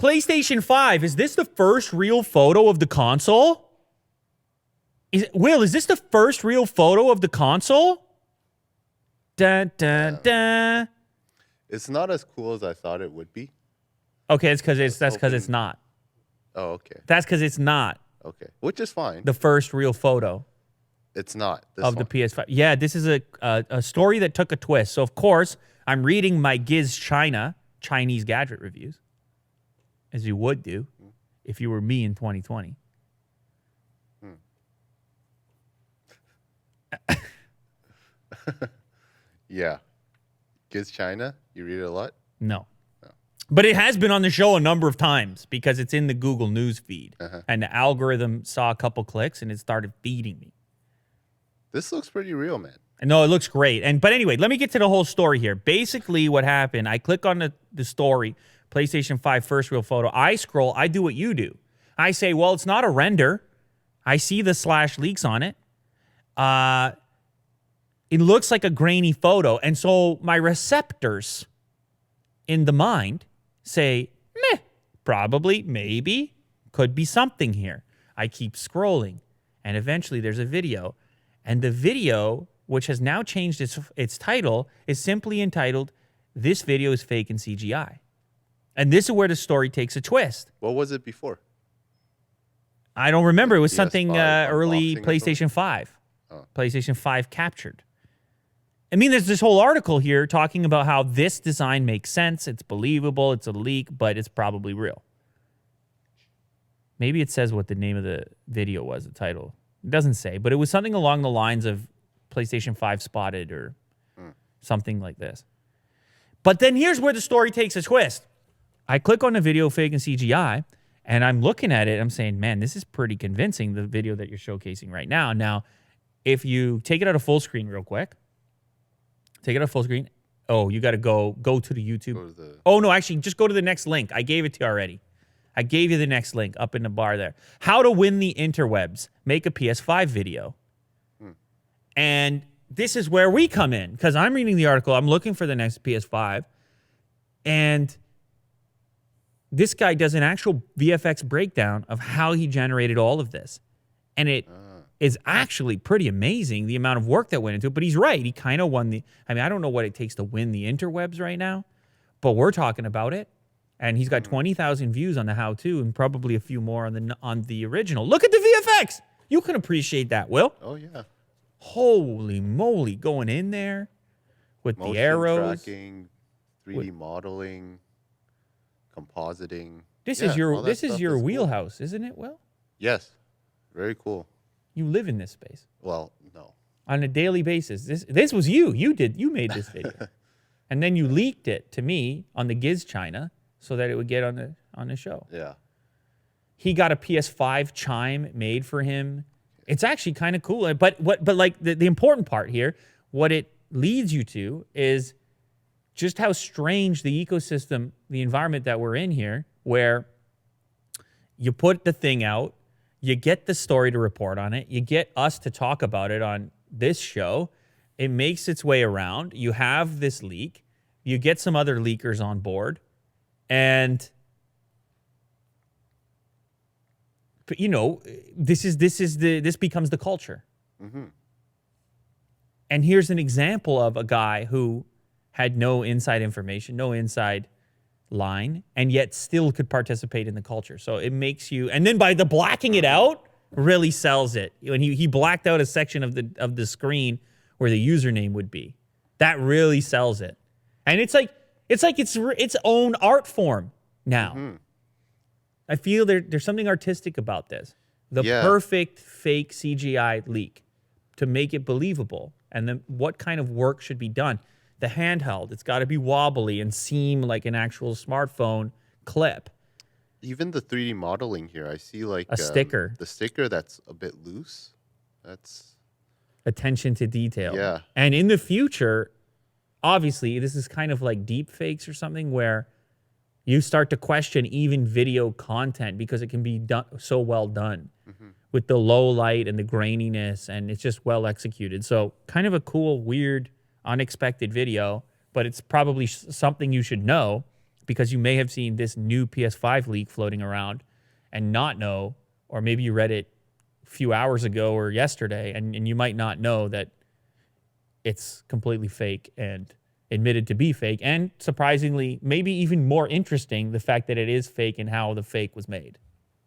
PlayStation 5, is this the first real photo of the console? Will, is this the first real photo of the console? Dun, dun, dun. It's not as cool as I thought it would be. Okay, that's because it's not. Oh, okay. That's because it's not. Okay, which is fine. The first real photo. It's not of the PS5. Yeah, this is a story that took a twist. So, of course, I'm reading my Giz China, Chinese gadget reviews, as you would do if you were me in 2020. Yeah. Giz China? You read it a lot? No. But it has been on the show a number of times because it's in the Google News feed. And the algorithm saw a couple clicks and it started feeding me. This looks pretty real, man. No, it looks great. But anyway, let me get to the whole story here. Basically, what happened, I click on the story, PlayStation 5 first real photo. I scroll. I do what you do. I say, well, it's not a render. I see the slash leaks on it. It looks like a grainy photo. And so my receptors in the mind say, meh, probably, maybe, could be something here. I keep scrolling. And eventually there's a video. And the video, which has now changed its title, is simply entitled, "This video is fake and CGI." And this is where the story takes a twist. What was it before? I don't remember. It was PS5 something early unboxing or PlayStation 5. Oh. PlayStation 5 captured. I mean, there's this whole article here talking about how this design makes sense. It's believable. It's a leak, but it's probably real. Maybe it says what the name of the video was, the title. It doesn't say, but it was something along the lines of PlayStation 5 spotted or something like this. But then here's where the story takes a twist. I click on the video fake and CGI, and I'm looking at it. I'm saying, man, this is pretty convincing, the video that you're showcasing right now. Now, if you take it out of full screen real quick, take it out of full screen. Oh, you got to go to the YouTube. Oh, no, actually, just go to the next link. I gave it to you already. I gave you the next link up in the bar there. How to win the interwebs. Make a PS5 video. And this is where we come in, because I'm reading the article. I'm looking for the next PS5. And this guy does an actual VFX breakdown of how he generated all of this. And it is actually pretty amazing, the amount of work that went into it. But he's right. He kind of won the... I mean, I don't know what it takes to win the interwebs right now, but we're talking about it. And he's got 20,000 views on the how-to and probably a few more on the original. Look at the VFX. You can appreciate that, Will. Oh, yeah. Holy moly, going in there with Motion the arrows. tracking, 3D modeling, compositing. This is your wheelhouse, cool. Isn't it, Will? Yes. Very cool. You live in this space. Well, no. On a daily basis. This was you. You made this video. And then you leaked it to me on the Giz China so that it would get on the show. Yeah. He got a PS5 chime made for him. It's actually kind of cool. But like the important part here, what it leads you to is just how strange the ecosystem, the environment that we're in here, where you put the thing out, you get the story to report on it, you get us to talk about it on this show, it makes its way around, you have this leak, you get some other leakers on board, and you know, this becomes the culture. And here's an example of a guy who had no inside information, no inside line, and yet still could participate in the culture. So it makes you, and then by the blacking it out, really sells it. When he blacked out a section of the screen where the username would be, that really sells it. And it's like its own art form now. I feel there's something artistic about this. The perfect fake CGI leak to make it believable. And then what kind of work should be done? The handheld, it's got to be wobbly and seem like an actual smartphone clip. Even the 3D modeling here, I see like a sticker. The sticker that's a bit loose. That's attention to detail. Yeah. And in the future, obviously, this is kind of like deep fakes or something where you start to question even video content because it can be done so well done with the low light and the graininess, and it's just well executed. So kind of a cool, weird, unexpected video, but it's probably something you should know. because you may have seen this new PS5 leak floating around and not know, or maybe you read it a few hours ago or yesterday, and you might not know that it's completely fake and admitted to be fake. And surprisingly, maybe even more interesting, the fact that it is fake and how the fake was made.